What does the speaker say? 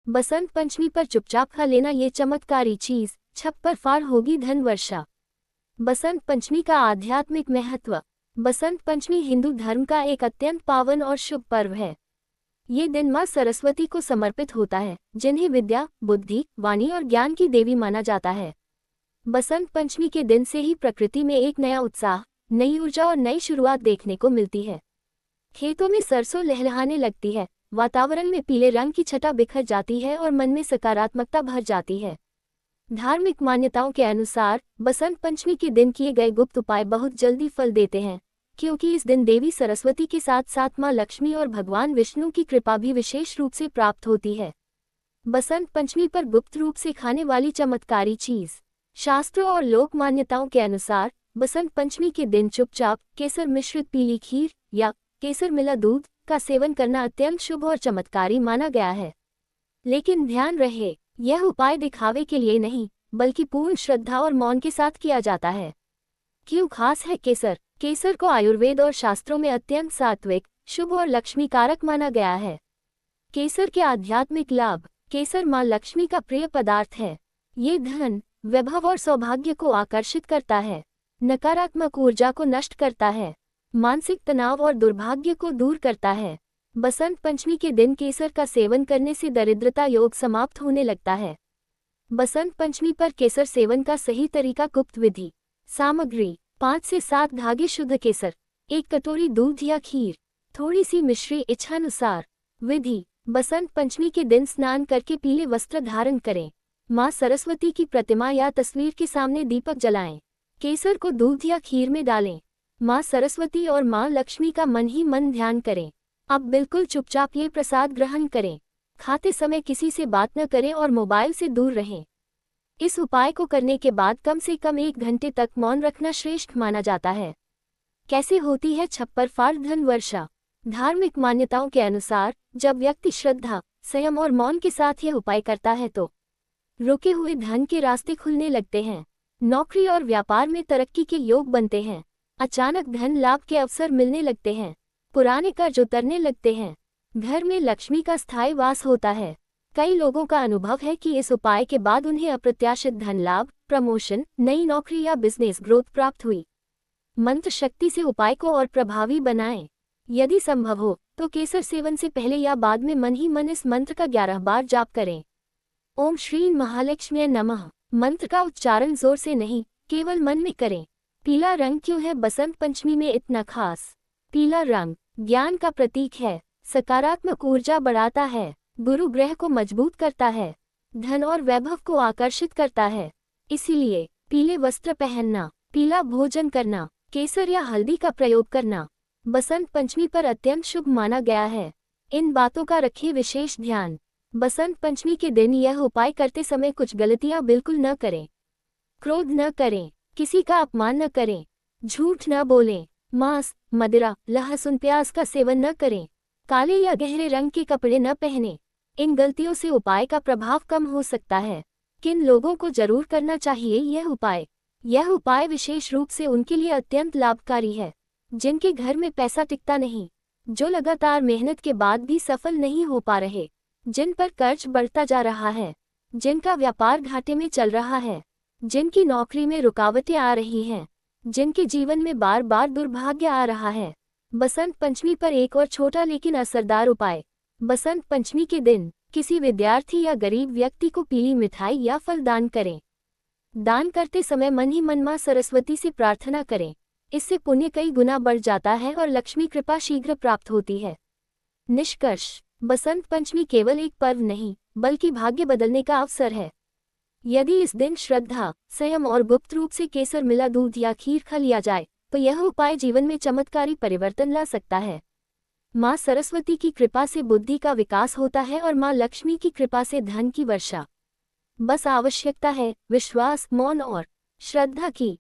बसंत पंचमी पर चुपचाप खा लेना ये चमत्कारी चीज, छप्पर फाड़ होगी धन वर्षा। बसंत पंचमी का आध्यात्मिक महत्व। बसंत पंचमी हिंदू धर्म का एक अत्यंत पावन और शुभ पर्व है। ये दिन माँ सरस्वती को समर्पित होता है, जिन्हें विद्या, बुद्धि, वाणी और ज्ञान की देवी माना जाता है। बसंत पंचमी के दिन से ही प्रकृति में एक नया उत्साह, नई ऊर्जा और नई शुरुआत देखने को मिलती है। खेतों में सरसों लहलहाने लगती है, वातावरण में पीले रंग की छटा बिखर जाती है और मन में सकारात्मकता भर जाती है। धार्मिक मान्यताओं के अनुसार बसंत पंचमी के दिन किए गए गुप्त उपाय बहुत जल्दी फल देते हैं, क्योंकि इस दिन देवी सरस्वती के साथ साथ माँ लक्ष्मी और भगवान विष्णु की कृपा भी विशेष रूप से प्राप्त होती है। बसंत पंचमी पर गुप्त रूप से खाने वाली चमत्कारी चीज। शास्त्रों और लोक मान्यताओं के अनुसार बसंत पंचमी के दिन चुपचाप केसर मिश्रित पीली खीर या केसर मिला दूध का सेवन करना अत्यंत शुभ और चमत्कारी माना गया है। लेकिन ध्यान रहे, यह उपाय दिखावे के लिए नहीं, बल्कि पूर्ण श्रद्धा और मौन के साथ किया जाता है। क्यों खास है केसर? केसर को आयुर्वेद और शास्त्रों में अत्यंत सात्विक, शुभ और लक्ष्मी कारक माना गया है। केसर के आध्यात्मिक लाभ। केसर माँ लक्ष्मी का प्रिय पदार्थ है। ये धन, वैभव और सौभाग्य को आकर्षित करता है, नकारात्मक ऊर्जा को नष्ट करता है, मानसिक तनाव और दुर्भाग्य को दूर करता है। बसंत पंचमी के दिन केसर का सेवन करने से दरिद्रता योग समाप्त होने लगता है। बसंत पंचमी पर केसर सेवन का सही तरीका। गुप्त विधि। सामग्री: 5 से 7 धागे शुद्ध केसर, 1 कटोरी दूध या खीर, थोड़ी सी मिश्री इच्छानुसार। विधि: बसंत पंचमी के दिन स्नान करके पीले वस्त्र धारण करें। माँ सरस्वती की प्रतिमा या तस्वीर के सामने दीपक जलाएं। केसर को दूध या खीर में डालें। माँ सरस्वती और माँ लक्ष्मी का मन ही मन ध्यान करें। अब बिल्कुल चुपचाप ये प्रसाद ग्रहण करें। खाते समय किसी से बात न करें और मोबाइल से दूर रहें। इस उपाय को करने के बाद कम से कम 1 घंटे तक मौन रखना श्रेष्ठ माना जाता है। कैसे होती है छप्पर फाड़ धन वर्षा? धार्मिक मान्यताओं के अनुसार जब व्यक्ति श्रद्धा, संयम और मौन के साथ यह उपाय करता है तो रुके हुए धन के रास्ते खुलने लगते हैं। नौकरी और व्यापार में तरक्की के योग बनते हैं। अचानक धन लाभ के अवसर मिलने लगते हैं। पुराने कर्ज उतरने लगते हैं। घर में लक्ष्मी का स्थायी वास होता है। कई लोगों का अनुभव है कि इस उपाय के बाद उन्हें अप्रत्याशित धन लाभ, प्रमोशन, नई नौकरी या बिजनेस ग्रोथ प्राप्त हुई। मंत्र शक्ति से उपाय को और प्रभावी बनाएं। यदि संभव हो तो केसर सेवन से पहले या बाद में मन ही मन इस मंत्र का 11 बार जाप करें। ओम श्री महालक्ष्मी नमः। मंत्र का उच्चारण जोर से नहीं, केवल मन में करें। पीला रंग क्यों है बसंत पंचमी में इतना खास? पीला रंग ज्ञान का प्रतीक है, सकारात्मक ऊर्जा बढ़ाता है, गुरु ग्रह को मजबूत करता है, धन और वैभव को आकर्षित करता है। इसीलिए पीले वस्त्र पहनना, पीला भोजन करना, केसर या हल्दी का प्रयोग करना बसंत पंचमी पर अत्यंत शुभ माना गया है। इन बातों का रखिए विशेष ध्यान। बसंत पंचमी के दिन यह उपाय करते समय कुछ गलतियां बिल्कुल न करें। क्रोध न करें, किसी का अपमान न करें, झूठ न बोलें, मांस, मदिरा, लहसुन प्याज का सेवन न करें, काले या गहरे रंग के कपड़े न पहनें। इन गलतियों से उपाय का प्रभाव कम हो सकता है। किन लोगों को जरूर करना चाहिए यह उपाय? यह उपाय विशेष रूप से उनके लिए अत्यंत लाभकारी है जिनके घर में पैसा टिकता नहीं, जो लगातार मेहनत के बाद भी सफल नहीं हो पा रहे, जिन पर कर्ज बढ़ता जा रहा है, जिनका व्यापार घाटे में चल रहा है, जिनकी नौकरी में रुकावटें आ रही हैं, जिनके जीवन में बार बार दुर्भाग्य आ रहा है। बसंत पंचमी पर एक और छोटा लेकिन असरदार उपाय। बसंत पंचमी के दिन किसी विद्यार्थी या गरीब व्यक्ति को पीली मिठाई या फल दान करें। दान करते समय मन ही मन मां सरस्वती से प्रार्थना करें। इससे पुण्य कई गुना बढ़ जाता है और लक्ष्मी कृपा शीघ्र प्राप्त होती है। निष्कर्ष: बसंत पंचमी केवल एक पर्व नहीं, बल्कि भाग्य बदलने का अवसर है। यदि इस दिन श्रद्धा, संयम और गुप्त रूप से केसर मिला दूध या खीर खा लिया जाए तो यह उपाय जीवन में चमत्कारी परिवर्तन ला सकता है। माँ सरस्वती की कृपा से बुद्धि का विकास होता है और माँ लक्ष्मी की कृपा से धन की वर्षा। बस आवश्यकता है विश्वास, मौन और श्रद्धा की।